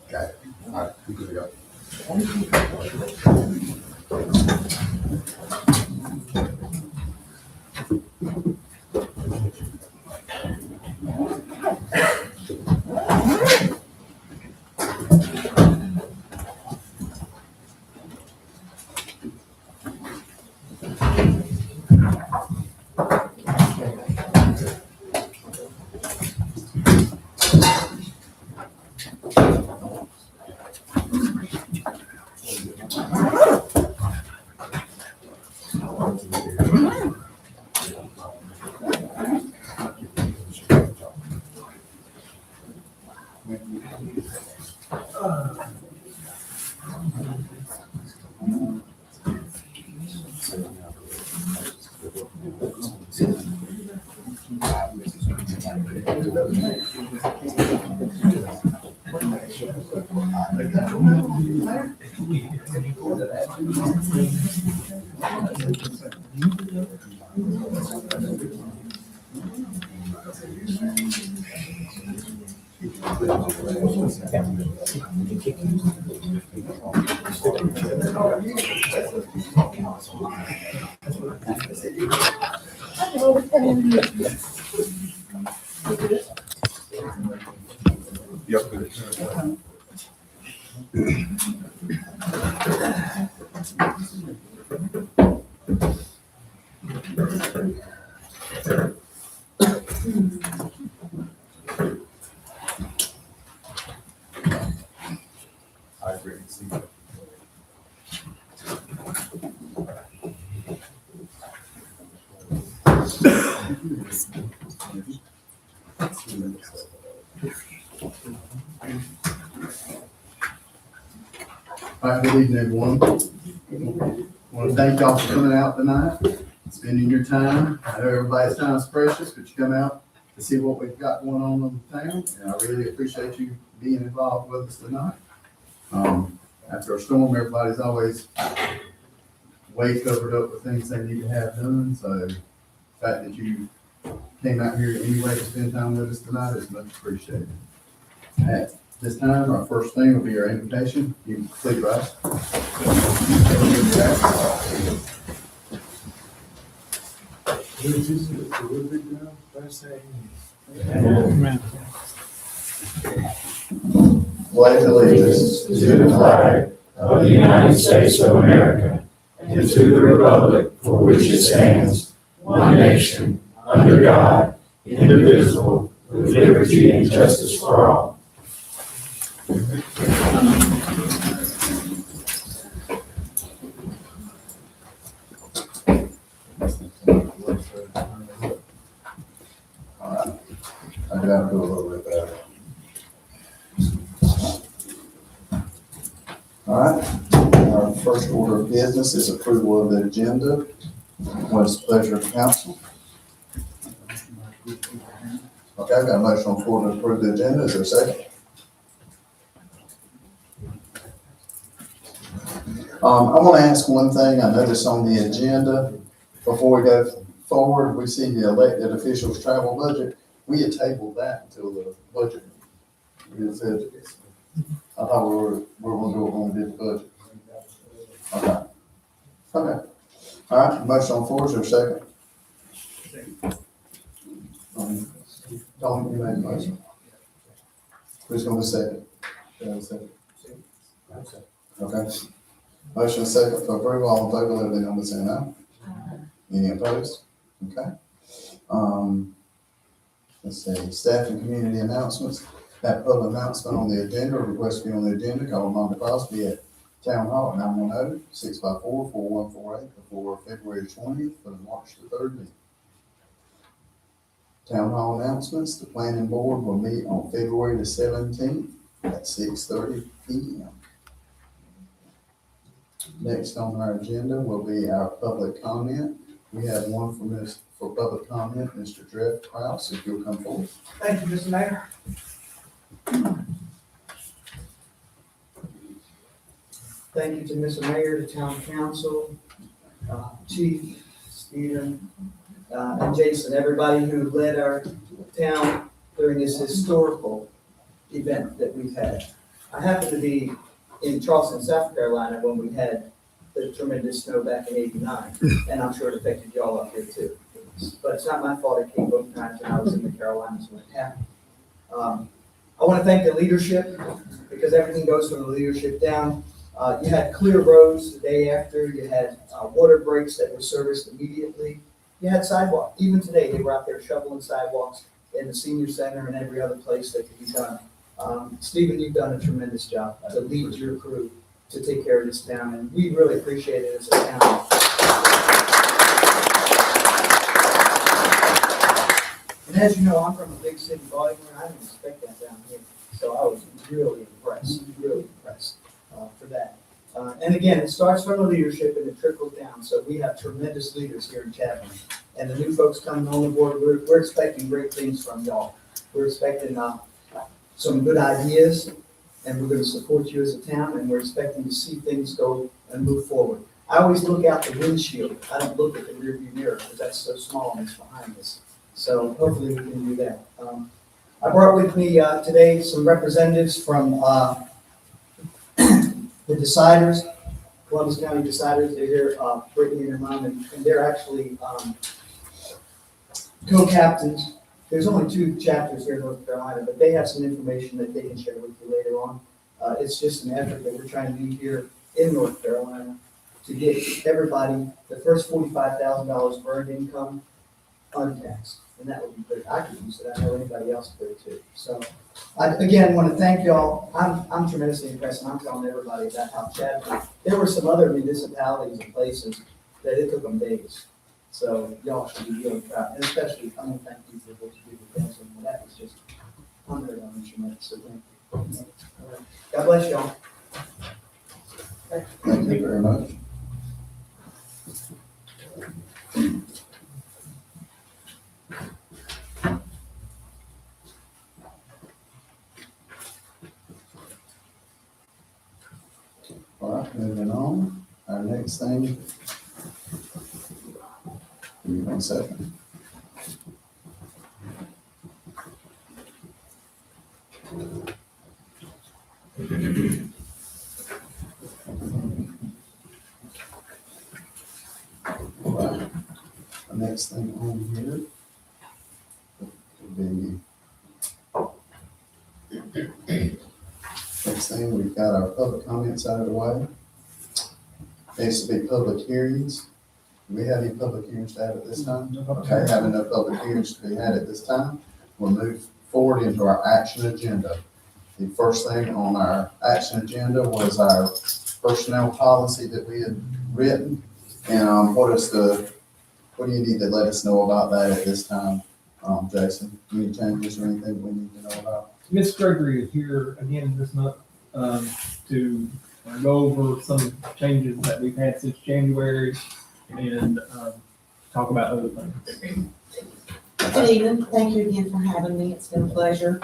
Okay. All right. Here we go. I agree. All right, good evening, everyone. I want to thank y'all for coming out tonight, spending your time. I know everybody's time is precious, but you come out to see what we've got going on in the town, and I really appreciate you being involved with us tonight. After a storm, everybody's always way covered up with things they need to have done, so the fact that you came out here anyway to spend time with us tonight is much appreciated. At this time, our first thing will be our invitation. You please rise. Pledge allegiance to the flag of the United States of America and to the republic for which it stands, one nation, under God, indivisible, with liberty and justice for all. All right. I gotta do a little bit better. All right, our first order of business is approval of the agenda. What's the pleasure of council? Okay, I've got a motion on the floor to approve the agenda. Is there a second? I want to ask one thing. I noticed on the agenda, before we go forward, we see the elected officials' travel budget. We had tabled that until the budget. We had said, I thought we were gonna do it when we did the budget. Okay. Okay. All right, motion on the floor, is there a second? Tony, you made the motion. Who's gonna second? Okay. Motion second for approval, all in favor, let it be known by saying aye. Any opposed? Okay. Let's see, staff and community announcements. That public announcement on the agenda, request to be on the agenda, call Amanda Crosby at Town Hall at 910-654-4148 before February 20th for the March the 3rd meeting. Town Hall announcements, the planning board will meet on February the 17th at 6:30 p.m. Next on our agenda will be our public comment. We have one for public comment, Mr. Jeff Kraus, if you'll come forward. Thank you, Mr. Mayor. Thank you to Mr. Mayor, the town council, Chief Stephen, and Jason, everybody who led our town during this historical event that we've had. I happened to be in Charleston, South Carolina, when we had the tremendous snow back in '89, and I'm sure it affected y'all up here too. But it's not my fault it came both times, and I was in the Carolinas when it happened. I want to thank the leadership, because everything goes from the leadership down. You had clear roads the day after. You had water breaks that were serviced immediately. You had sidewalk. Even today, they were out there shoveling sidewalks in the senior center and every other place that could be done. Stephen, you've done a tremendous job to lead your crew to take care of this town, and we really appreciate it as a town. And as you know, I'm from a big city, Baltimore, and I didn't expect that down here. So I was really impressed for that. And again, it starts from the leadership and it trickles down. So we have tremendous leaders here in Chadbourn. And the new folks coming on the board, we're expecting great things from y'all. We're expecting some good ideas, and we're going to support you as a town, and we're expecting to see things go and move forward. I always look out the windshield. I don't look at the rearview mirror because that's so small and it's behind us. So hopefully we can do that. I brought with me today some representatives from the deciders, Columbus County deciders. They're here, Brittany and her mom, and they're actually co-captains. There's only 2 chapters here in North Carolina, but they have some information that they can share with you later on. It's just an effort that we're trying to do here in North Carolina to get everybody the first $45,000 of earned income untaxed. And that would be great. I could use it. I know anybody else could too. So I, again, want to thank y'all. I'm tremendously impressed, and I'm telling everybody about how Chadbourn, there were some other municipalities and places that it took them days. So y'all should be really proud, and especially I want to thank you for what you did with Benson. That was just unheard of and tremendous. So thank you. All right. God bless y'all. Thank you very much. All right, moving on. Our next thing. Give me 1 second. All right. The next thing on here will be next thing, we've got our public comments out of the way. Next will be public hearings. Do we have any public hearings to have at this time? Okay, having no public hearings to be had at this time, we'll move forward into our action agenda. The first thing on our action agenda was our personnel policy that we had written. And what do you need to let us know about that at this time, Jason? Any changes or anything we need to know about? Ms. Gregory is here again this month to go over some changes that we've had since January and talk about other things. Good evening. Thank you again for having me. It's been a pleasure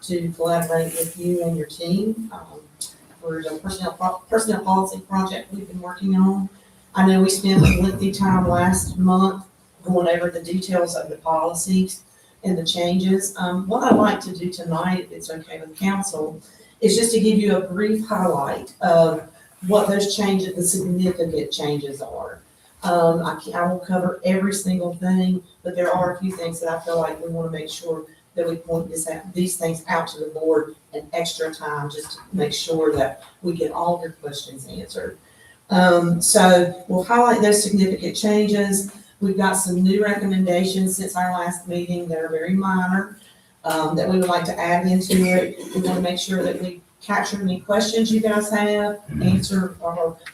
to collaborate with you and your team for the personnel policy project we've been working on. I know we spent a lengthy time last month going over the details of the policies and the changes. What I'd like to do tonight, if it's okay with council, is just to give you a brief highlight of what those changes, the significant changes are. I won't cover every single thing, but there are a few things that I feel like we want to make sure that we point these things out to the board in extra time, just to make sure that we get all of your questions answered. So we'll highlight those significant changes. We've got some new recommendations since our last meeting that are very minor, that we would like to add into it. We want to make sure that we capture any questions you guys have, answer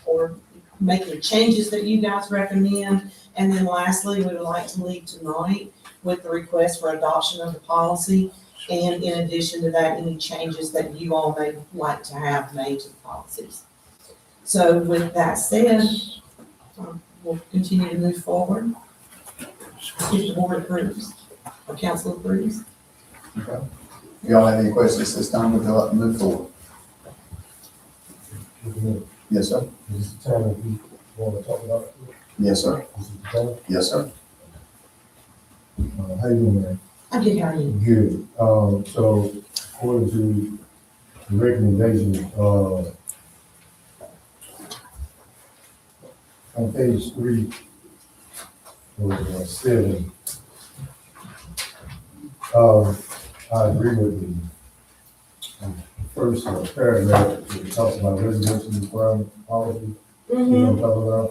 or make any changes that you guys recommend. And then lastly, we would like to leave tonight with the request for adoption of the policy. And in addition to that, any changes that you all may like to have made to the policies. So with that said, we'll continue to move forward. If the board approves, or council approves. Okay. Y'all have any questions this time? Would you like to move forward? Yes, sir. This is the time that we want to talk about it. Yes, sir. This is the time. Yes, sir. How you doing, man? I'm good, how are you? Good. So according to the recommendation, on page 3, or 7, I agree with the first paragraph that talks about residential requirement policy. I'm talking about,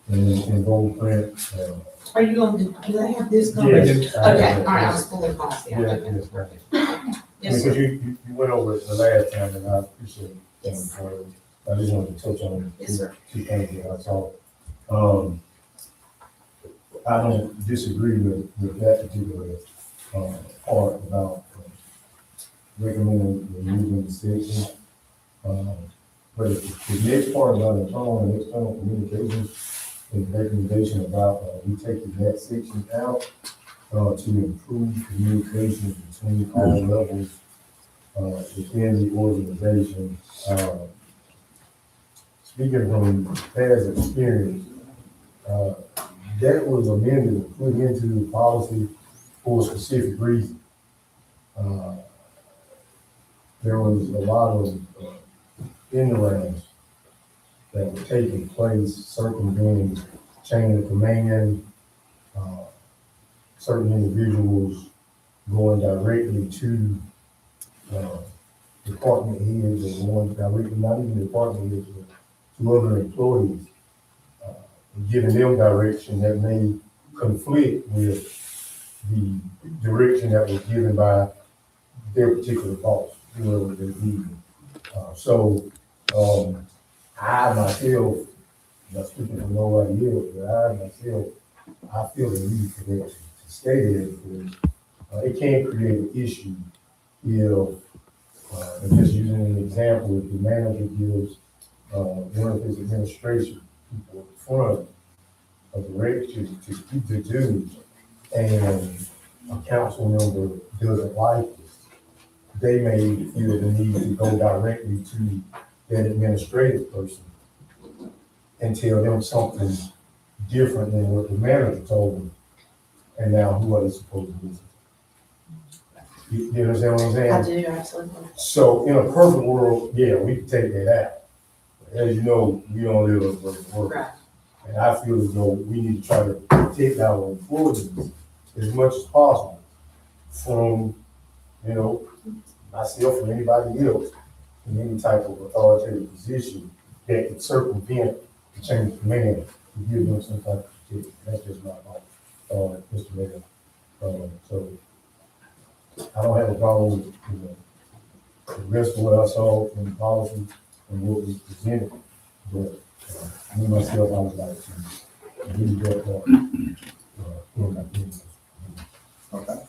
and in bold print. Are you going to, do they have this going? Yes. Okay, all right, I was pulling policy out. Yeah, Okay. yes, right. Yes, Because sir. you went over it the last time, and I appreciate it. Yes. I just wanted to touch on Yes, sir. two things that I saw. I don't disagree with that particular part about recommending removing the section. But the next part about internal and external communications is recommendation about we taking that section out to improve communication between all levels within the organization. Speaking from past experience, that was amended and put into the policy for a specific reason. There was a lot of in-arounds that were taking place, circumventing chain of command, certain individuals going directly to department heads and going directly, not even department heads, but to other employees, giving them direction that may conflict with the direction that was given by their particular boss, whoever they be. I myself, not speaking for nobody else, but I myself, I feel the need for that to stay there because it can create an issue if, and just using an example, if the manager gives one of his administration people at the front of the register to do, and a council member doesn't like it, they may feel the need to go directly to that administrative person and tell them something different than what the manager told them. And now who are they supposed to listen to? You understand what I'm saying? I do, absolutely. So in a perfect world, yeah, we can take that out. But as you know, we don't live in a perfect world. Right. And I feel as though we need to try to protect our employees as much as possible from, myself or anybody else in any type of authoritative position that could circumvent the chain of command to give them some type of protection. That's just my thought, Mr. Mayor. So I don't have a problem with the rest of what I saw in the policy and what was presented, but me myself, I would like to leave that part in my opinion. Okay.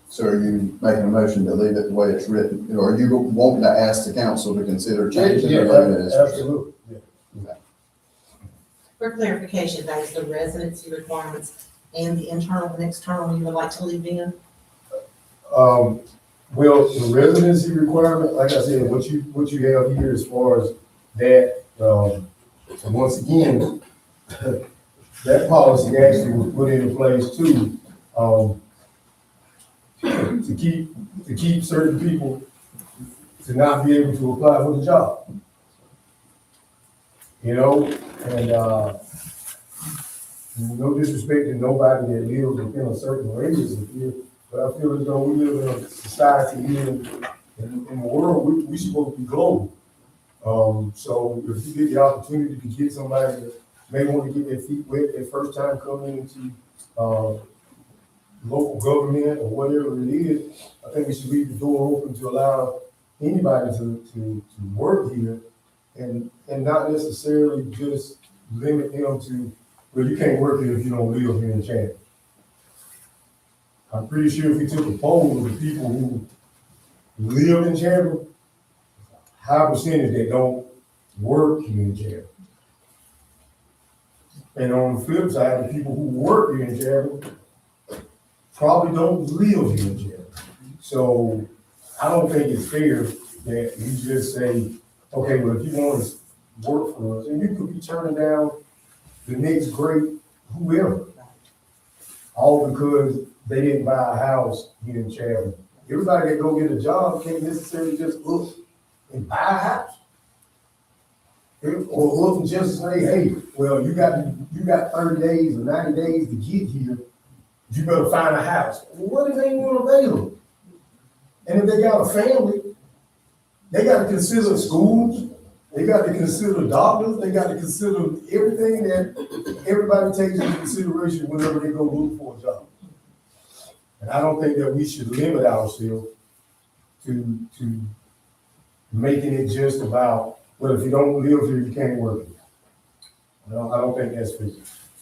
So are you making a motion to leave it the way it's written, or are you wanting to ask the council to consider changing it? Absolutely, yeah. For clarification, that is the residency requirements and the internal and external you would like to leave in? Well, the residency requirement, like I said, what you have here as far as that, once again, that policy actually was put into place too, to keep certain people to not be able to apply for the job. You know, and, no disrespect to nobody that lives within a certain radius of here, but I feel as though we live in a society here in the world, we supposed to be global. So if you get the opportunity to get somebody that may want to get their feet wet their first time coming into, local government or whatever it is, I think we should leave the door open to allow anybody to work here and not necessarily just limit them to, well, you can't work here if you don't live here in Chadbourn. I'm pretty sure if we took a poll of the people who live in Chadbourn, high percentage that don't work here in Chadbourn. And on the flip side, the people who work here in Chadbourn probably don't live here in Chadbourn. So I don't think it's fair that you just say, okay, well, if you want to work for us, and you could be turning down the next great whoever, all because they didn't buy a house here in Chadbourn. Everybody that go get a job can't necessarily just look and buy a house. Or look and just say, hey, well, you got 30 days or 90 days to get here. You better find a house. Well, what if they ain't one available? And if they got a family, they got to consider schools. They got to consider doctors. They got to consider everything that everybody takes into consideration whenever they go look for a job. And I don't think that we should limit ourselves to making it just about, well, if you don't live here, you can't work here. I don't think that's fair.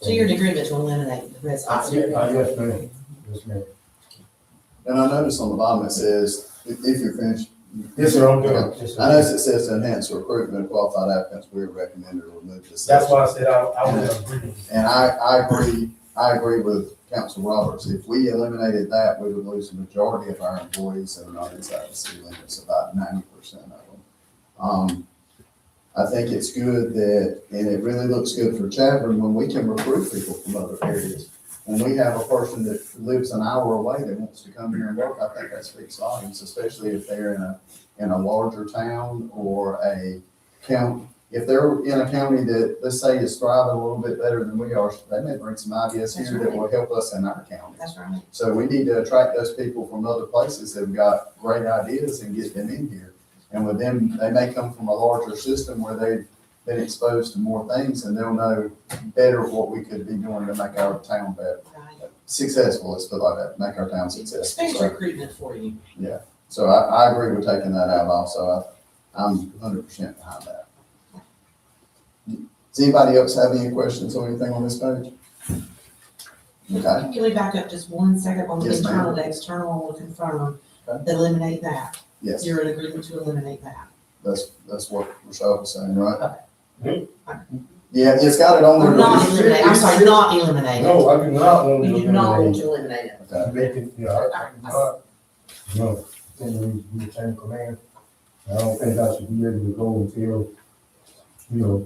So you're in agreement to eliminate the residency? Yes, ma'am. Yes, ma'am. And I noticed on the bottom it says, if you're finished. Yes, sir, I'm good. Yes, sir. I noticed it says to enhance recruitment of qualified applicants, we recommend to remove this. That's why I said I would agree. And I agree with Council Roberts. If we eliminated that, we would lose the majority of our employees that are not inside the city limits, about 90% of them. I think it's good that, and it really looks good for Chadbourn when we can recruit people from other areas. When we have a person that lives an hour away that wants to come here and work, I think that speaks volumes, especially if they're in a larger town or a county. If they're in a county that, let's say, is thriving a little bit better than we are, they may bring some ideas here that will help us in our county. That's right. So we need to attract those people from other places that have got great ideas and get them in here. And with them, they may come from a larger system where they've been exposed to more things and they'll know better what we could be doing to make our town better. Right. Successful, let's put it like that, make our town successful. Space So, recruitment for you. so I agree with taking that out also. I'm 100% behind that. Does anybody else have any questions or anything on this page? Okay. Can we back up just 1 second on the Yes, ma'am. internal to external? I want to confirm, Okay. eliminate that. Yes, You're in agreement to eliminate that. that's what Rashad was saying, right? Okay. Yeah, it's got it on there. Or not eliminate, I'm sorry, not eliminate it. No, I do not want to You do not want eliminate to eliminate it. Okay. make it, I do not, no, then we change command. I don't think I should be able to go until,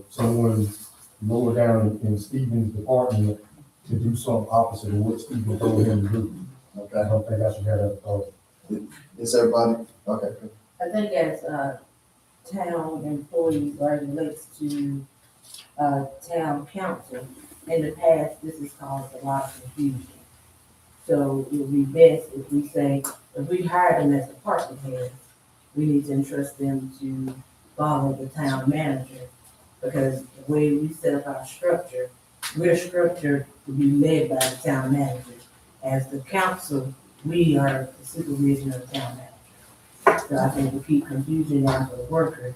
someone lower down in Stephen's department to do something opposite of what Stephen told him to do. Okay. I don't think I should have that. Is everybody, okay. I think as town employees, right, relates to town council, in the past, this has caused a lot of confusion. So it would be best if we say, if we hire them as department heads, we need to entrust them to follow the town manager. Because the way we set up our structure, we're structured to be led by the town manager. As the council, we are the supervision of the town manager. So I think to keep confusion out for the worker,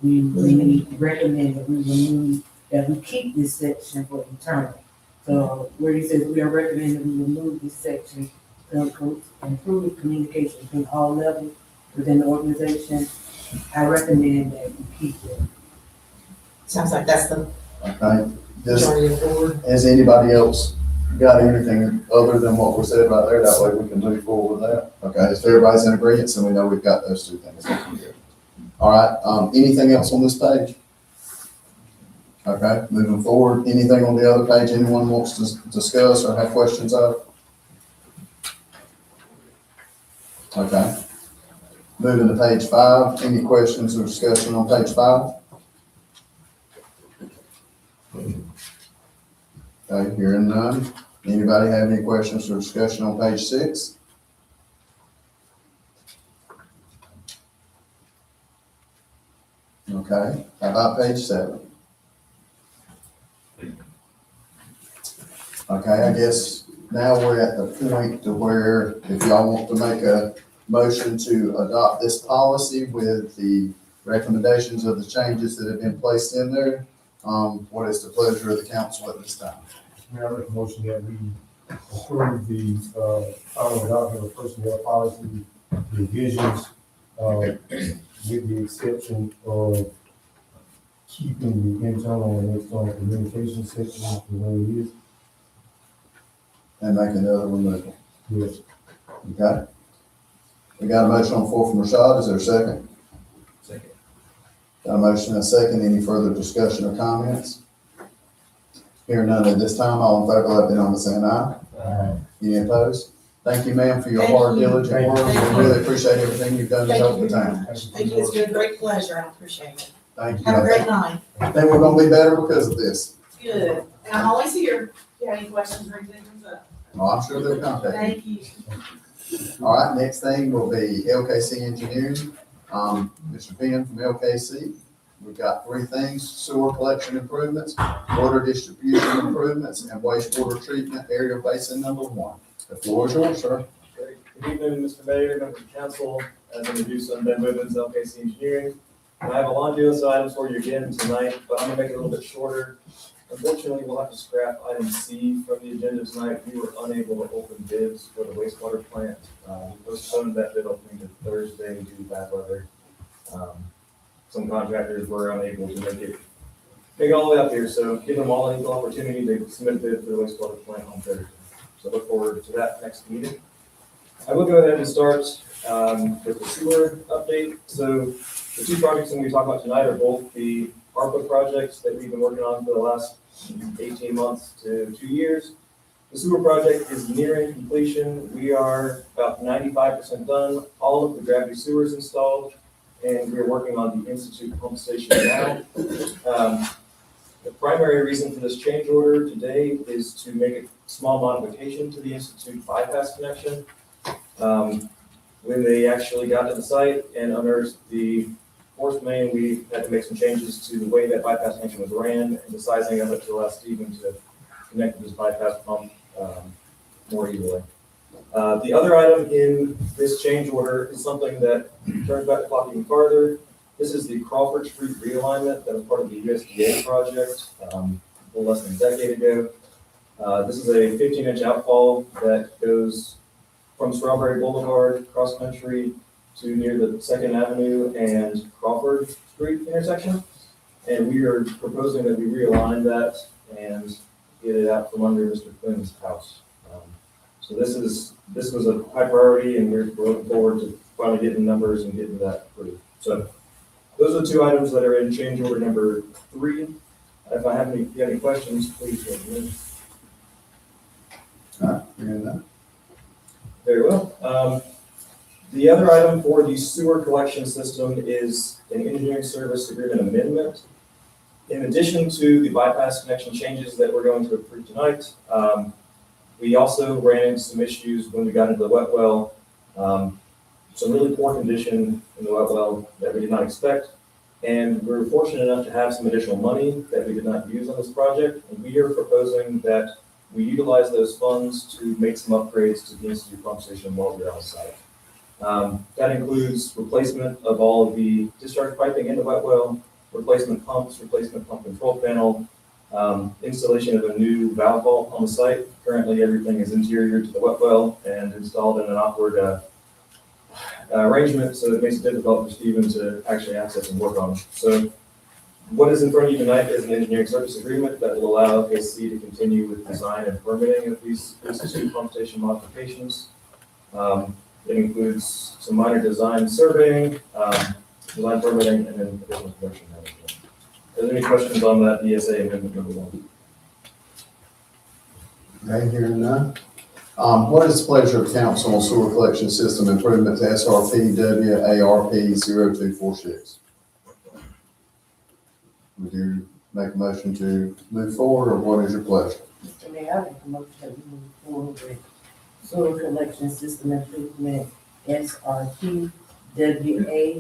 we really recommend that we remove, that we keep this section for internal. So where he says we are recommending that we remove this section to improve communication between all levels within the organization, I recommend that we keep it. Sounds like that's the Okay. majority of the board. Has anybody else got anything other than what was said right there? That way we can move forward with that. Okay, if everybody's in agreement, so we know we've got those two things. All right, anything else on this page? Okay, moving forward, anything on the other page anyone wants to discuss or have questions of? Okay. Moving to page 5, any questions or discussion on page 5? Okay, hearing none. Anybody have any questions or discussion on page 6? Okay, how about page 7? Okay, I guess now we're at the point to where if y'all want to make a motion to adopt this policy with the recommendations of the changes that have been placed in there, what is the pleasure of the council at this time? Mayor, I make a motion that we approve the, final adoption of personnel policy revisions, with the exception of keeping the internal and external communication section the way it is. And make another removal. Yes. Okay? We got a motion on the floor from Rashad, is there a second? Second. Got a motion and a second, any further discussion or comments? Hearing none at this time, all in favor, let it be known by saying aye. Any opposed? Thank you, ma'am, for your Thank hard, you. diligent work, Thank we you. really appreciate everything you've done to help the town. Thank you, it's been a great pleasure, I appreciate it. Thank you. Have a great night. I think we're gonna be better because of this. Good, and I'm always here, if you have any questions or anything comes up. Oh, I'm sure they'll contact you. Thank you. All right, next thing will be LKC Engineering. Mr. Penn from LKC. We've got 3 things: sewer collection improvements, water distribution improvements, and wastewater treatment area basin number 1. The floor is yours, sir. Great. Good evening, Mr. Mayor, members of council. As introduced, I'm Ben Wibbins, LKC Engineering. And I have a laundry list of items for you again tonight, but I'm gonna make it a little bit shorter. Unfortunately, we'll have to scrap item C from the agenda tonight. We were unable to open bids for the wastewater plant. We postponed that bid opening to Thursday due to bad weather. Some contractors were unable to make it all the way up here, so give them all an equal opportunity to submit a bid for the wastewater plant on Thursday. So look forward to that next meeting. I will go ahead and start with the sewer update. So the 2 projects that we talk about tonight are both the ARPA projects that we've been working on for the last 18 months to 2 years. The sewer project is nearing completion. We are about 95% done. All of the gravity sewers installed, and we're working on the Institute pump station now. The primary reason for this change order today is to make a small modification to the Institute bypass connection. When they actually got to the site and unearthed the force main, we had to make some changes to the way that bypass connection was ran and the sizing of it to allow Stephen to connect with his bypass pump more easily. The other item in this change order is something that turns back the clock even farther. This is the Crawford Street realignment that was part of the USDA project a little less than a decade ago. This is a 15-inch outfall that goes from Strawberry Boulevard cross country to near the 2nd Avenue and Crawford Street intersection. And we are proposing that we realign that and get it out from under Mr. Quinn's house. So this was a high priority, and we're looking forward to finally getting numbers and getting that approved. So those are the 2 items that are in change order number 3. If I have any questions, please let me know. All right, hearing none. Very well. The other item for the sewer collection system is an engineering service agreement amendment. In addition to the bypass connection changes that we're going to approve tonight, we also ran into some issues when we got into the wet well. Some really poor condition in the wet well that we did not expect. And we were fortunate enough to have some additional money that we did not use on this project. And we are proposing that we utilize those funds to make some upgrades to the Institute pump station while we're on site. That includes replacement of all of the discharge piping in the wet well, replacement pumps, replacement pump control panel, installation of a new valve vault on the site. Currently, everything is interior to the wet well and installed in an awkward arrangement, so it makes it difficult for Stephen to actually access and work on. So what is in front of you tonight is an engineering service agreement that will allow LKC to continue with design and permitting of these Institute pump station modifications. It includes some minor design surveying, design permitting, and then additional production management. Are there any questions on that ESA amendment number 1? Okay, hearing none. What is the pleasure of council on sewer collection system improvement to SRP WARP 0246? Would you make a motion to move forward, or what is your pleasure? Mr. Mayor, I make a motion that we move forward with soil collection system improvement, SRP WARP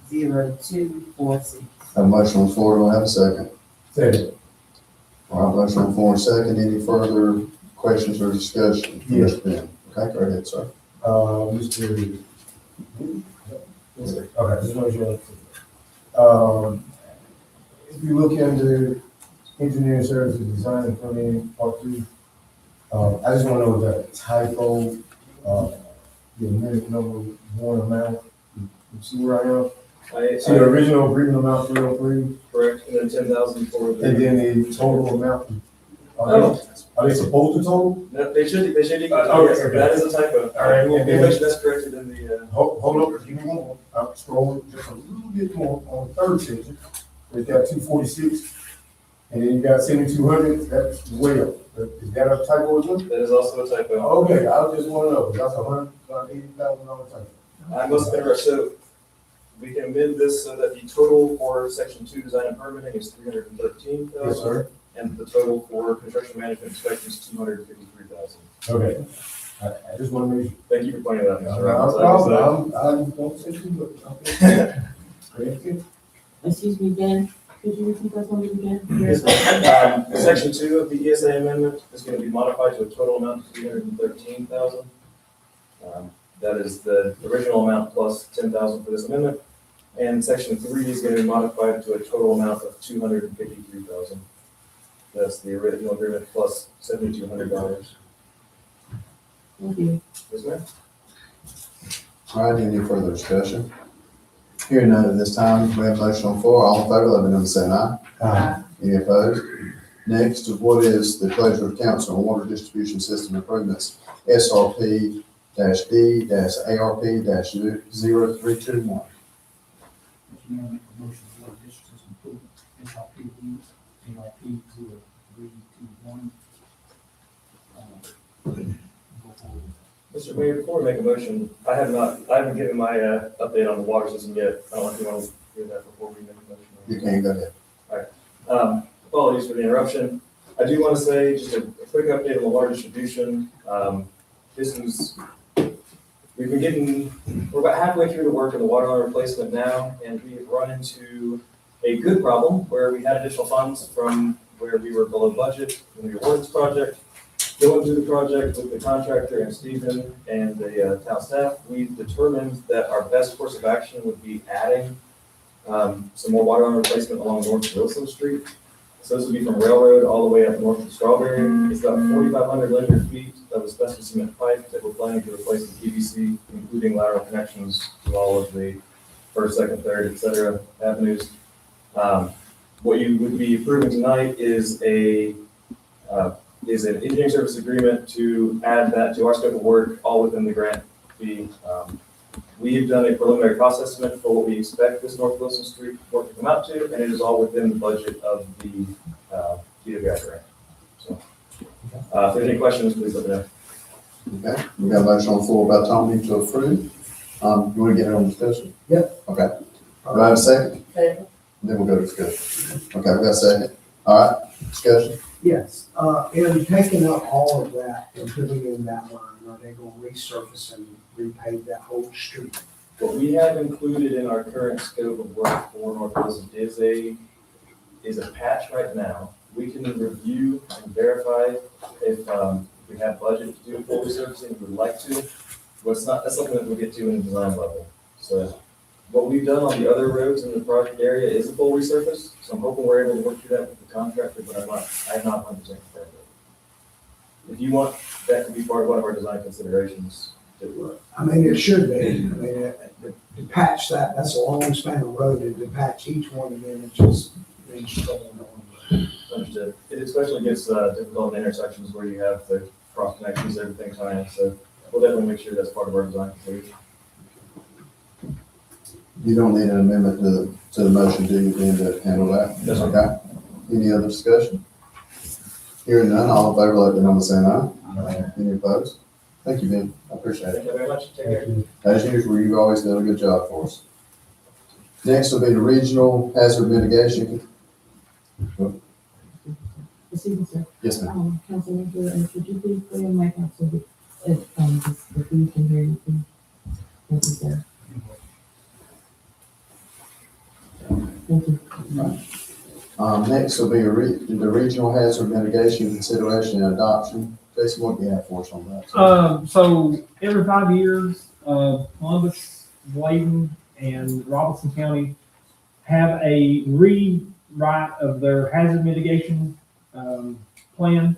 0246. Have a motion on the floor, do I have a second? Second. All right, motion on the floor, second. Any further questions or discussion? Yes. Ben? Okay, go ahead, sir. Mr. Yes, sir. Okay, just want to if you look into engineering services, design and permitting, part 2, I just want to know the typo, the amendment number 1 amount. You see where I am? See the original agreement amount 303, Correct, and then 10,000 for the. and then the total amount. Oh. Are they supposed to total? No, they should equal, Okay, yes, okay. that is a typo. All right, We'll and make then- sure that's corrected in the, Hold up, give me one more. I'm scrolling just a little bit more on the third section. We've got 246, and then you got 7,200. That's way up. Is that a typo as well? that is also a typo. Okay, I just want to know. That's $180,000 typo. I must have been rushed, so we can amend this so that the total for section 2 design and permitting is 313,000. Yes, sir. And the total for construction management inspection is 253,000. Okay. I just want to make sure. Thank you for pointing that out, Mr. No Robbins. problem. I don't say too much. Okay. Thank you. Excuse me, Ben, could you repeat that one again? Yes, ma'am. Section 2 of the ESA amendment is going to be modified to a total amount of 313,000. That is the original amount plus 10,000 for this amendment. And section 3 is going to be modified to a total amount of 253,000. That's the original agreement plus $7,200. Thank you. Yes, ma'am. All right, any further discussion? Hearing none at this time, we have a motion on the floor. All in favor, let me know by saying aye. Any opposed? Next, what is the pleasure of council on water distribution system improvements, SRP-D-ARP-0321? Mr. Mayor, make a motion for the district system improvement, SRPD, ARP 0321. Go forward. Mr. Mayor, before we make a motion, I haven't given my update on the water system yet. I don't know if you want to hear that before we make a motion. You can go ahead. Apologies for the interruption. I do want to say just a quick update on the water distribution. We're about halfway through the work of the water line replacement now, and we have run into a good problem where we had additional funds from where we were below budget when we awarded this project. Going through the project with the contractor and Stephen and the town staff, we've determined that our best course of action would be adding some more water line replacement along North Wilson Street. So this would be from Railroad all the way up north to Strawberry. It's about 4,500 linear feet of asbestos cement pipe that we're planning to replace with PVC, including lateral connections to all of the first, second, third, et cetera, avenues. What you would be approving tonight is an engineering service agreement to add that to our scope of work, all within the grant fee. We've done a preliminary cost estimate for what we expect this North Wilson Street work to come out to, and it is all within the budget of the DWI grant. So, if there's any questions, please let me know. Okay, we got a motion on the floor by Tony to approve. You want to get it on discussion? Yep. Okay. Do I have a second? Second. Then we'll go to discussion. Okay, we got a second. All right, discussion. Yes, in taking up all of that and putting in that line, are they gonna resurface and repave that whole street? What we have included in our current scope of work for North Wilson is a patch right now. We can review and verify if we have budget to do a full resurfacing, if we would like to. But that's something that we'll get to in the design level. So what we've done on the other roads in the project area is a full resurface. So I'm hoping we're able to work through that with the contractor, but I'm not 100% confirmed. If you want that to be part of one of our design considerations, I mean, it should be, I mean, to patch that, that's a long span of road, and to patch each one of them, it just means going on. understood. It especially gets difficult in intersections where you have the cross connections, everything tying. So we'll definitely make sure that's part of our design consideration. You don't need an amendment to the motion, do you, Ben, to handle that? Yes, sir. Okay. Any other discussion? Hearing none, all in favor, let the number say aye. Any opposed? Thank you, Ben. I appreciate it. Thank you very much. Take care. As usual, you've always done a good job for us. Next will be the regional hazard mitigation. Excuse me, sir. Yes, ma'am. Councilman Jordan, could you please put in my council, if you can hear you, please? Thank you, sir. Thank you. Next will be the regional hazard mitigation consideration and adoption. Jason, what do you have for us on that? So every 5 years, Columbus, Bladen, and Robinson County have a rewrite of their hazard mitigation plan.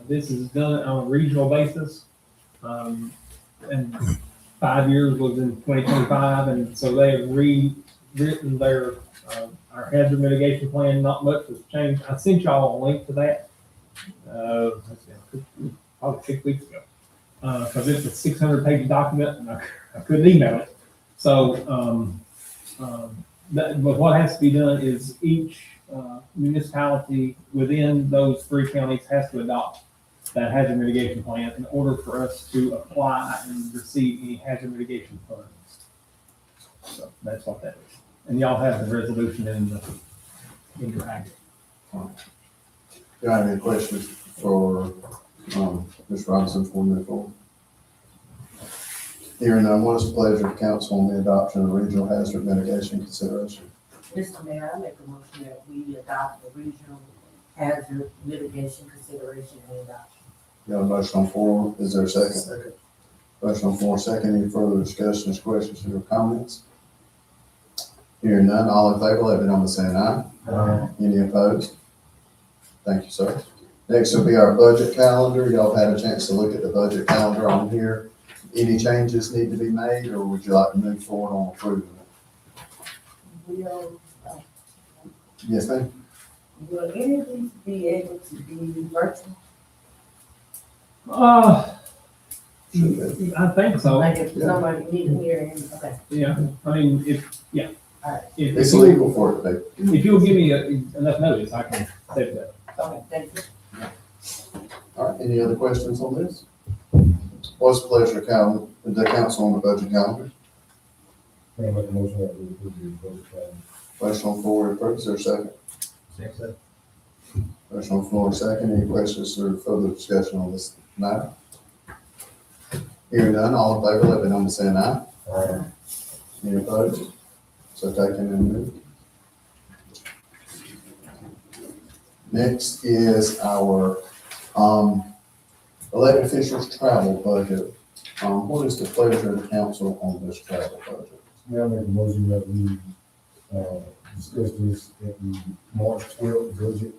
This is done on a regional basis. And 5 years was in 2025, and so they have rewritten their our hazard mitigation plan. Not much has changed. I sent y'all a link to that. Probably 6 weeks ago, because it's a 600-page document, and I couldn't email it. So, but what has to be done is each municipality within those 3 counties has to adopt that hazard mitigation plan in order for us to apply and receive any hazard mitigation funds. So that's what that is. And y'all have the resolution in your packet. Do you have any questions for Ms. Robinson before we move forward? Hearing none, what is the pleasure of council on the adoption of regional hazard mitigation consideration? Mr. Mayor, I make a motion that we adopt the regional hazard mitigation consideration and adoption. Got a motion on the floor, is there a second? Second. Motion on the floor, second, any further discussions, questions, or comments? Hearing none, all in favor, let it be known by saying aye. Any opposed? Thank you, sir. Next will be our budget calendar. Y'all had a chance to look at the budget calendar on here. Any changes need to be made, or would you like to move forward on approving it? Will, Yes, ma'am. will any of these be able to be virtual? Should be. I think so. Like if somebody needs to hear him, okay. Yeah, I mean, if It's illegal for it to be. if you'll give me enough notice, I can say that. Okay, thank you. All right, any other questions on this? What's the pleasure of the council on the budget calendar? Can I make a motion that we approve the budget plan? Motion on the floor, approved, is there a second? Second. Motion on the floor, second, any questions or further discussion on this matter? Hearing none, all in favor, let it be known by saying aye. Any opposed? So taken and moved. Next is our elected officials travel budget. What is the pleasure of the council on this travel budget? May I make a motion that we discuss this at the March 12th budget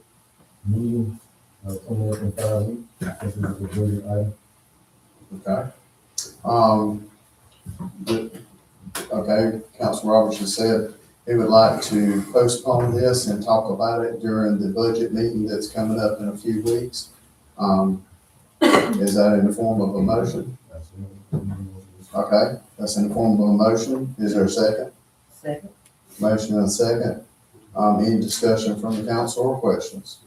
meeting, coming up in 5 weeks? This is the budget item. Okay. Okay, Council Robertson said he would like to postpone this and talk about it during the budget meeting that's coming up in a few weeks. Is that in the form of a motion? That's it. Okay, that's in the form of a motion. Is there a second? Second. Motion and a second. Any discussion from the council or questions?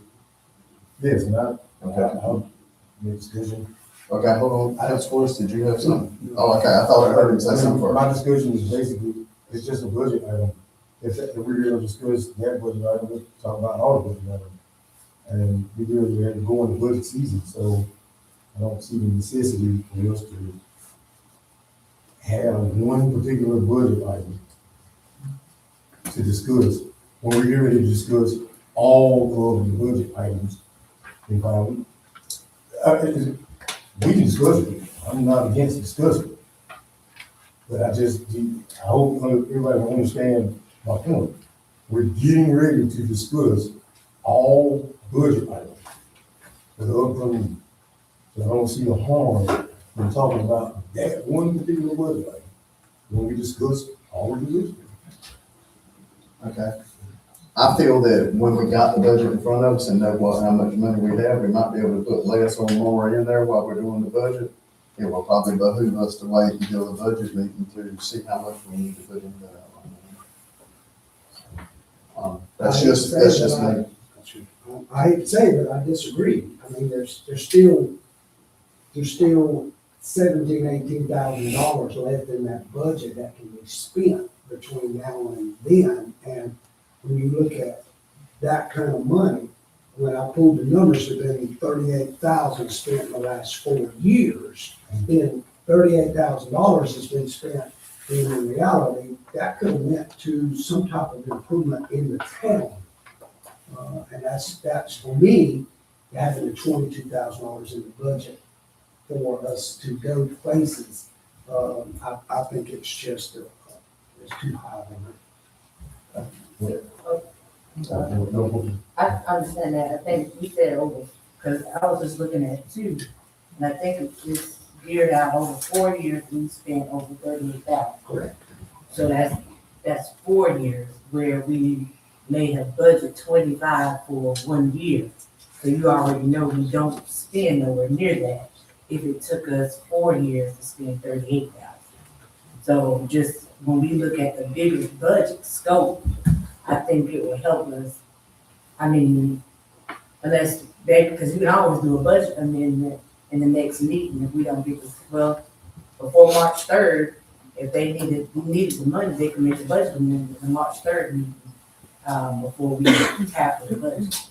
Yes, and Okay. I'll make a discussion. Okay, hold on. Councilors, did you have something? Oh, okay, I thought I heard him say something first. My discussion is basically, it's just a budget item. If we're going to discuss that budget item, we'll talk about all the budget items. And we really had to go into budget season, so I don't see the necessity for us to have one particular budget item to discuss, when we're here to discuss all of the budget items in 5 weeks. We can discuss it. I'm not against discussing it. But I hope everybody will understand my point. We're getting ready to discuss all budget items for the upcoming year. So I don't see the harm in talking about that one particular budget item when we discuss all of the budget. Okay. I feel that when we got the budget in front of us and know how much money we have, we might be able to put less or more in there while we're doing the budget. It will probably behoove us to wait until the budget meeting to see how much we need to put in that outline. That's just me. I hate to say it, but I disagree. I mean, there's still $17,000-18,000 left in that budget that can be spent between now and then. And when you look at that kind of money, when I pulled the numbers, there's been 38,000 spent in the last 4 years. Then $38,000 has been spent, and in reality, that could have meant to some type of improvement in the town. And that's for me, having the $22,000 in the budget for us to go places. I think it's just, it's too high on it. I understand that. I think we said over, because I was just looking at it too. And I think it's just geared out over 4 years, we spent over 38,000. Correct. So that's 4 years where we may have budget 25 for 1 year. So you already know we don't spend nowhere near that if it took us 4 years to spend 38,000. So just when we look at the bigger budget scope, I think it will help us. I mean, unless they, because you can always do a budget amendment in the next meeting if we don't get this, well, before March 3rd, if they needed the money, they can make the budget amendment in March 3rd meeting, before we tackle the budget.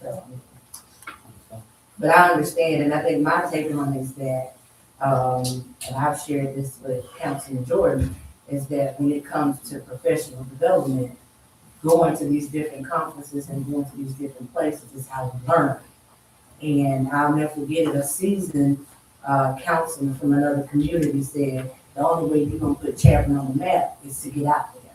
So, but I understand, and I think my take on it is that, and I've shared this with Councilman Jordan, is that when it comes to professional development, going to these different conferences and going to these different places is how we learn. And I'll never forget it, a seasoned councilman from another community said, the only way you're gonna put Chadbourn on the map is to get out there.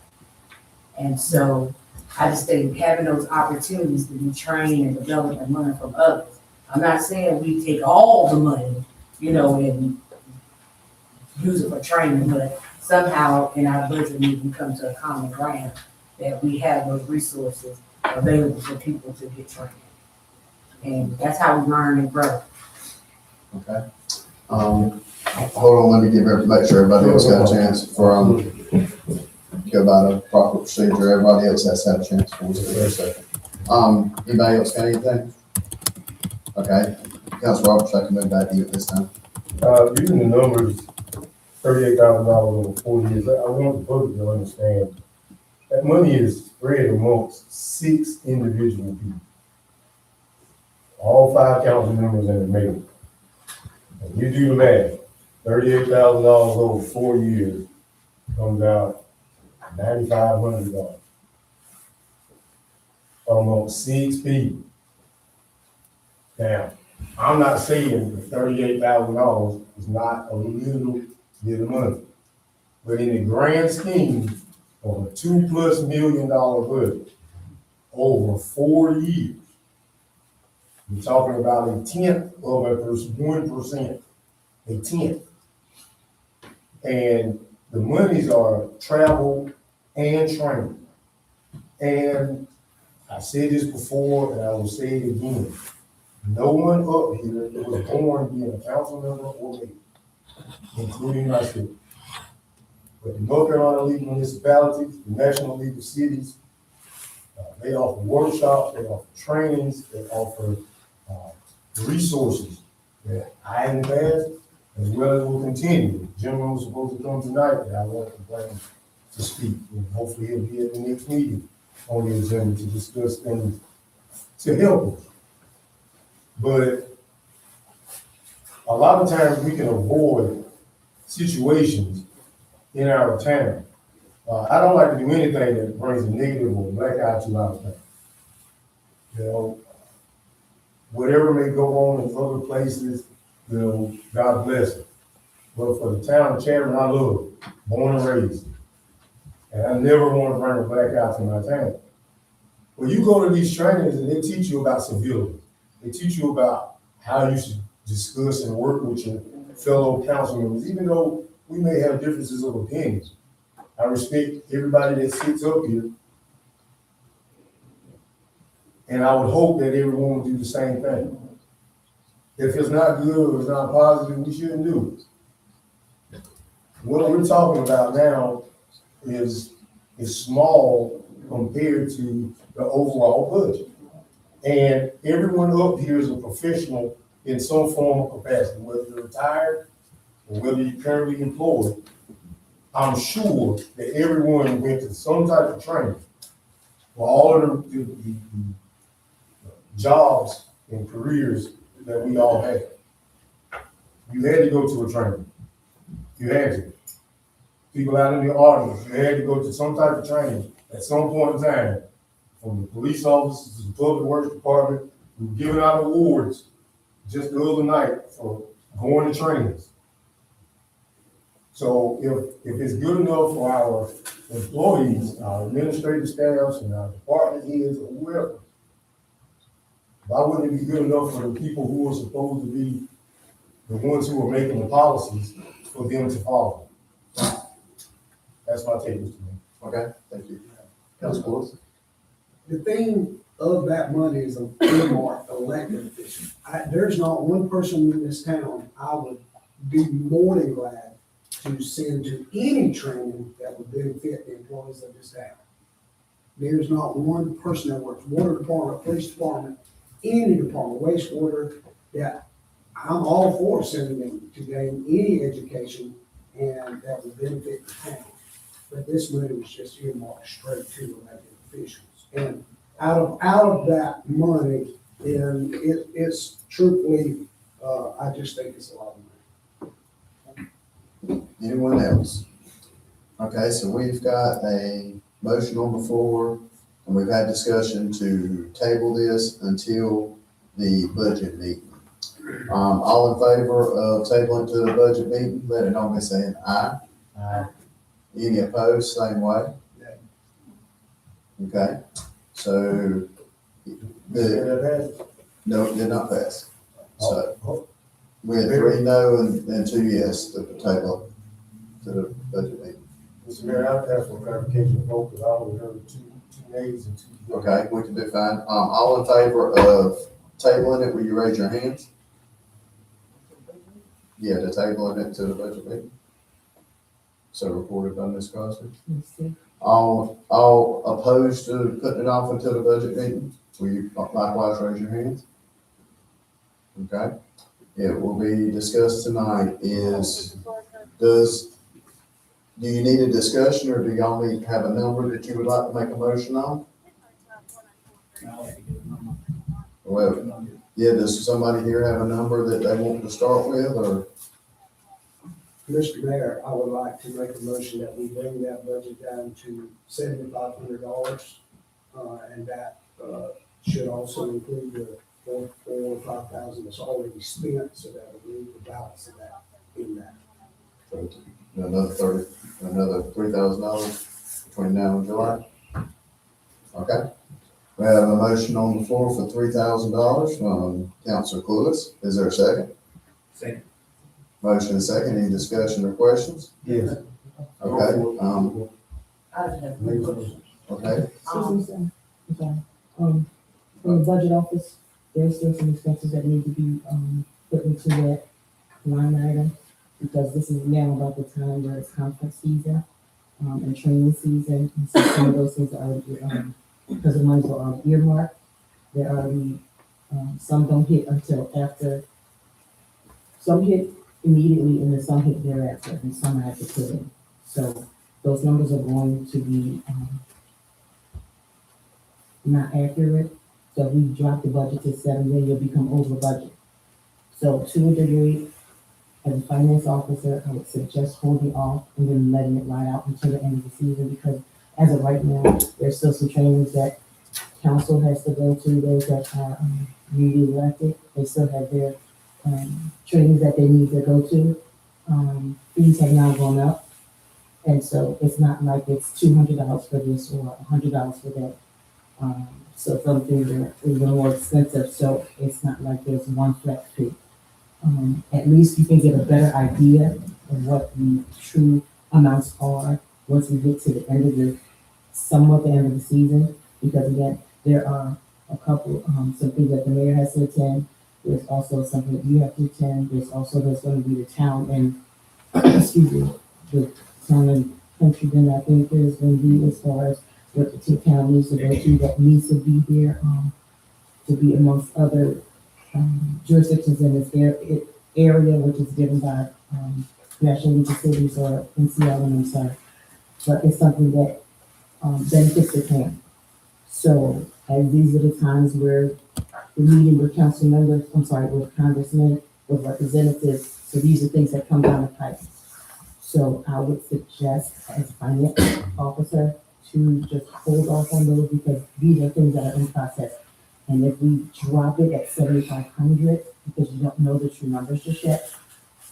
And so I just think having those opportunities to be trained and develop and learn from others. I'm not saying we take all the money, and use it for training, but somehow in our budget we can come to a common ground that we have those resources available for people to get trained. And that's how we learn and grow. Okay. Hold on, let me make sure everybody else got a chance for, go by the proper procedure. Everybody else has to have a chance for a second. Anybody else got anything? Okay. Council Roberts, I can move back to you at this time. Using the numbers, $38,000 over 4 years, I want the public to understand that money is spread amongst 6 individual people. All 5 council members and the mayor. And you do the math, $38,000 over 4 years comes out $9,500 amongst 6 people. Now, I'm not saying that $38,000 is not a little bit of money, but in the grand scheme of a $2+ million budget over 4 years, we're talking about 1/10 of 1%, 1/10. And the monies are travel and training. And I said this before, and I will say it again. No one up here was born being a council member or mayor, including myself. But the North Carolina League of Municipalities, the National League of Cities, they offer workshops, they offer trainings, they offer resources that I in the past, as well as will continue. The gentleman was supposed to come tonight, and I want to plan to speak, and hopefully he'll be at the next meeting on the agenda to discuss things to help us. But a lot of times we can avoid situations in our town. I don't like to do anything that brings a negative or black eye to our town. Whatever may go on in other places, God bless it. But for the town of Chadbourn, I love it, born and raised. And I never want to bring a black eye to my town. When you go to these trainings and they teach you about civility, they teach you about how you should discuss and work with your fellow council members, even though we may have differences of opinions. I respect everybody that sits up here. And I would hope that everyone would do the same thing. If it's not good or it's not positive, we shouldn't do it. What we're talking about now is small compared to the overall budget. And everyone up here is a professional in some form of capacity, whether you're retired or whether you're currently employed. I'm sure that everyone went to some type of training for all of the jobs and careers that we all have. You had to go to a training. You had to. People out in the audience, you had to go to some type of training at some point in time. From the police officers to the public works department, we were giving out awards just the other night for going to trainings. So if it's good enough for our employees, our administrative staffs and our department heads or whoever, why wouldn't it be good enough for the people who are supposed to be the ones who are making the policies for them to follow? That's my take, Mr. Mayor. Okay, thank you. Council Clewis? The thing of that money is an earmarked elected official. There's not one person in this town I would be more than glad to send to any training that would benefit the employees of this town. There's not one person that works water department, police department, any department, wastewater, that I'm all for sending them to gain any education and that would benefit the town. But this money was just earmarked straight to elected officials. And out of that money, then it's truthfully, I just think it's a lot of money. Anyone else? Okay, so we've got a motion on the floor, and we've had discussion to table this until the budget meeting. All in favor of tabling to the budget meeting, let it know by saying aye. Aye. Any opposed, same way? Okay, so no, it did not pass. So we had 3 no and 2 yes to table to the budget meeting. Mr. Mayor, I'll ask for clarification vote, because I only heard two nays and 2 yeas. Okay, we can do fine. All in favor of tabling it, will you raise your hands? Yeah, to tabling it to the budget meeting. So reported by Ms. Crosby. Let's see. All opposed to putting it off until the budget meeting, will you likewise raise your hands? Okay, it will be discussed tonight do you need a discussion, or do y'all need to have a number that you would like to make a motion on? I'll have to get a number. Well, yeah, does somebody here have a number that they want to start with, or? Mr. Mayor, I would like to make a motion that we bring that budget down to $7,500. And that, should also include the $4,000 or $5,000 that's already spent, so that we leave the balance of that in that. Another $3,000 between now and July? Okay. We have a motion on the floor for $3,000 from Councilor Clewis. Is there a second? Second. Motion and second. Any discussion or questions? Yes. Okay, I just have one question. okay. I'm sorry. From the budget office, there's still some expenses that need to be, put into that line item, because this is now about the time where it's conference season, and training season, and so some of those things are, because the ones are earmarked, they're already, some don't hit until after, some hit immediately, and then some hit thereafter, and some I have to put in. So those numbers are going to be, not accurate. So if we drop the budget to 7, then you'll become over budget. So to a degree, as a finance officer, I would suggest holding off and then letting it ride out until the end of the season, because as of right now, there's still some trainings that council has to go to, those that are newly elected. They still have their trainings that they need to go to. Fees have now gone up. And so it's not like it's $200 for this or $100 for that. So some things are even more expensive, so it's not like there's one flat fee. At least you can get a better idea of what the true amounts are once we get to the end of somewhat the end of the season, because again, there are a couple, some things that the mayor has to attend. There's also something that you have to attend. There's going to be the town and, excuse me, the town and country dinner. I think there's going to be, as far as what the town needs to go to, that needs to be there, to be amongst other, jurisdictions in this area, which is given by, National League of Cities or NCL, I'm sorry. But it's something that, benefits the town. So, as these are the times where the meeting with council members, with congressmen, with representatives, so these are things that come down the pipe. So I would suggest as finance officer to just hold off on those because these are things that are in process. And if we drop it at 7,500, because you don't know the true numbers just yet,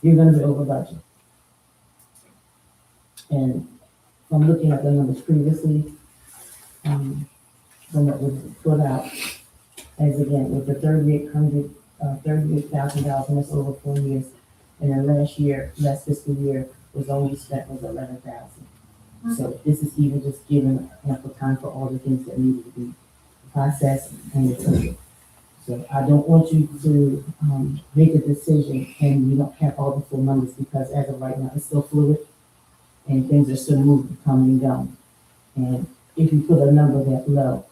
you're gonna be over budget. And from looking at the numbers previously, from what was put out, as again, with the $38,000, and that's over 4 years. And then last fiscal year was only spent was 11,000. So this is even just giving ample time for all the things that needed to be processed and approved. So I don't want you to make a decision and you don't have all the full numbers because as of right now, it's still fluid and things are still moving, coming and going. And if you put a number that low,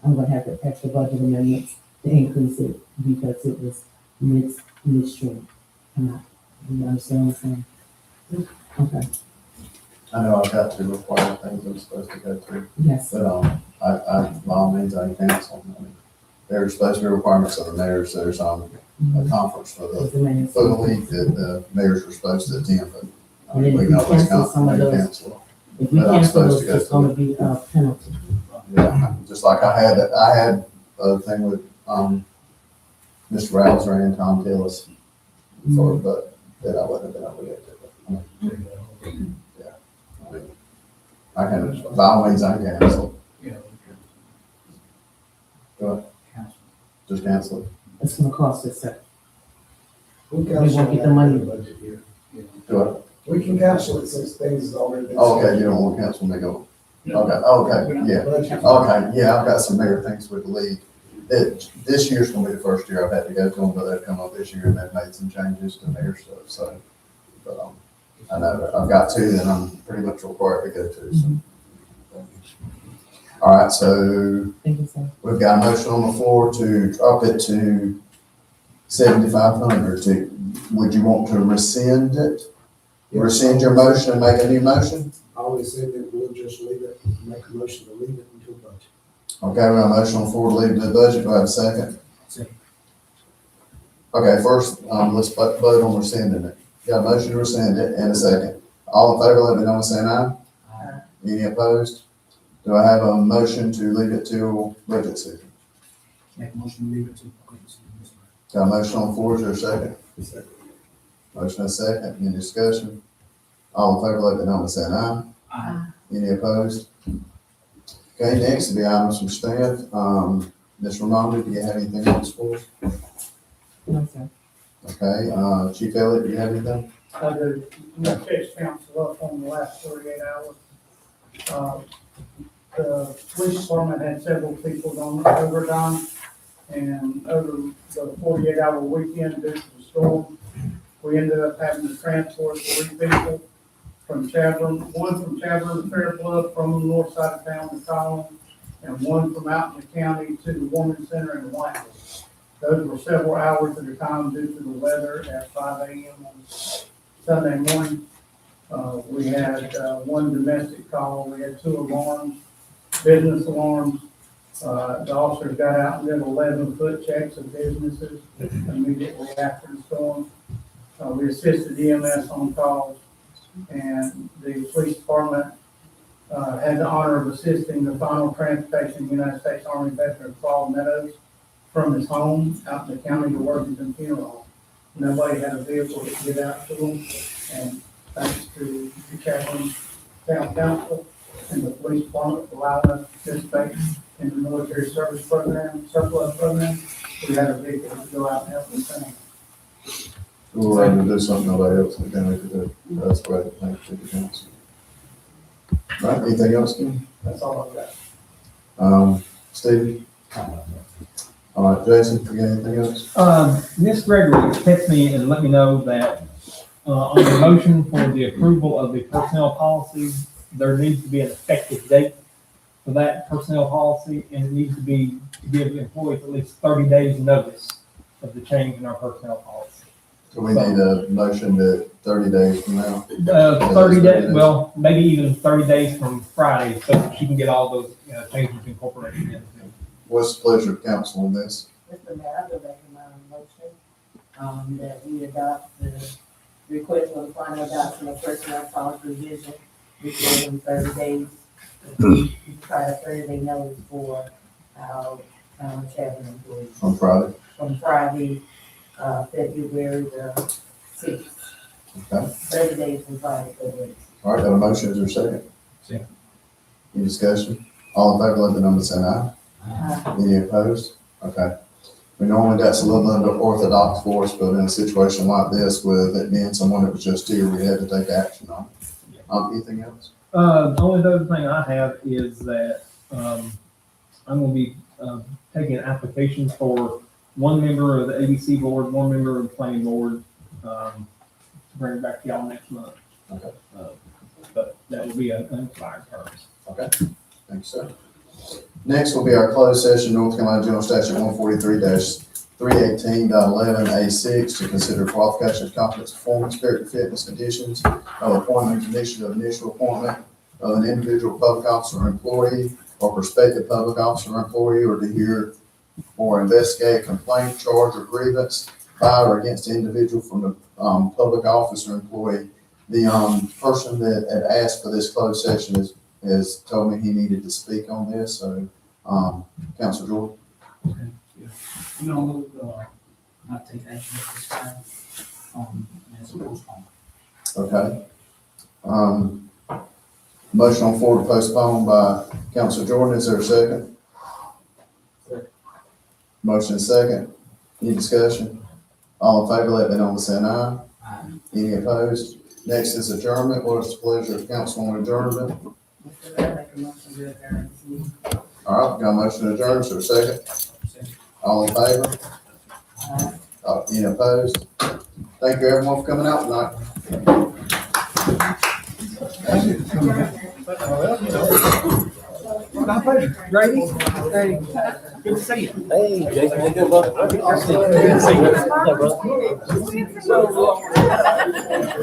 I'm gonna have to extra budget amendments to increase it because it was midstream. You understand what I'm saying? Okay, I know I've got to require things I'm supposed to go to, yes. but, I, by all means, I can cancel. I mean, there's supposed to be requirements of the mayors, there's, a conference for the league that the mayors were supposed to attend, but. And then if we we can always cancel some of those, cancel. if we But I'm cancel supposed those, to go it's gonna be a penalty. Yeah, just like I had a thing with, Mr. Rouser and Tom Tillis for, but that I wouldn't have been able to get to. Yeah. I mean, I can, by all means, I can cancel. Yeah. Go ahead. Just cancel it. It's gonna cost us, sir. We won't get the money. Budget here. Do it. We can cancel it since things has already been. Oh, okay, you don't want to cancel me go. Okay, yeah. Okay, yeah, I've got some bigger things with the league. This year's gonna be the first year I've had to go to them, but they've come up this year and they've made some changes to their stuff, so. But, I know that I've got two that I'm pretty much required to go to, so. All right, so Thank you, sir. we've got a motion on the floor to drop it to 7,500. Would you want to rescind it? Rescind your motion and make a new motion? I always said that we'll just leave it, make a motion to leave it until budget. Okay, we have a motion on the floor to leave it to the budget. Do I have a second? Second. Okay, first, let's vote on rescinding it. Got a motion to rescind it and a second. All in favor, let me know by saying aye. Aye. Any opposed? Do I have a motion to leave it till budget season? Make a motion to leave it to. Got a motion on the floor, is there a second? Motion and a second, any discussion? All in favor, let me know by saying aye. Aye. Any opposed? Okay, next will be items from staff. Ms. Ramonda, do you have anything else for us? No, sir. Okay, Chief Phillip, do you have anything? I do. We catch council up on the last 48 hours. The police department had several people on overtime, and over the 48-hour weekend due to the storm, we ended up having to transport 3 people from Chadbourn, one from Chadbourn to Fair Bluff from the north side of town to Colene, and one from out in the county to the Women's Center in Whiteville. Those were several hours at a time due to the weather at 5 a.m. on Sunday morning. We had one domestic call. We had 2 alarms, business alarms. The officers got out and did 11-foot checks of businesses immediately after the storm. We assisted EMS on calls, and the police department had the honor of assisting the final transportation United States Army veteran Paul Meadows from his home out in the county to Worthington Funeral Home. Nobody had a vehicle to get out to them, and thanks to the Chadbourn Town Council and the police department for allowing us to participate in the military service program, surplus program, we had a vehicle to go out and help the family. We're going to do something nobody else in the county could do. That's great. Thank you, Chief Council. All right, anything else, Ken? That's all I've got. Steve? All right, Jason, you got anything else? Ms. Gregory texted me and let me know that, on the motion for the approval of the personnel policy, there needs to be an effective date. for that personnel policy, and it needs to be, to give employees at least 30 days notice of the change in our personnel policy. So we need a motion that 30 days from now. 30 days, well, maybe even 30 days from Friday, so that she can get all those, changes incorporated in. What's the pleasure of council on this? Mr. Mayor, I would recommend a motion, that we adopt the request for the final adoption of personnel policy revision within 30 days. Try a 30-day notice for our Chadbourn employees On Friday? from Friday, February the 6th. Okay. 30 days from Friday, February. All right, got a motion, is there a second? Second. Any discussion? All in favor, let the number say aye. Any opposed? Okay. We normally that's a little unorthodox for us, but in a situation like this with it being someone that was just here, we had to take action on. Anything else? The only other thing I have is that, I'm gonna be, taking applications for one member of the ABC board, one member of the planning board, to bring it back to y'all next month. Okay. But that will be an unexpired terms. Okay, thank you, sir. Next will be our closed session, North Carolina General Statute 143-318.11A6 to consider qualifications, competence, performance, character, fitness, conditions of appointment, condition of initial appointment of an individual public officer or employee or prospective public officer or employee, or to hear or investigate complaint, charge, or grievance by or against the individual from the public office or employee. The person that had asked for this closed session has told me he needed to speak on this, so, Councilor Jordan. No, not take action at this time, as a postpone. Okay. Motion on the floor to postpone by Councilor Jordan, is there a second? Second. Motion is second, any discussion? All in favor, let me know by saying aye. Any opposed? Next is adjournment, what is the pleasure of council on adjournment? Mr. Mayor, make a motion to adjourn this meeting. All right, got a motion to adjourn, is there a second? All in favor? Any opposed? Thank you everyone for coming out tonight. Grady? Good to see you. Hey, Jason, good luck. Good to see you.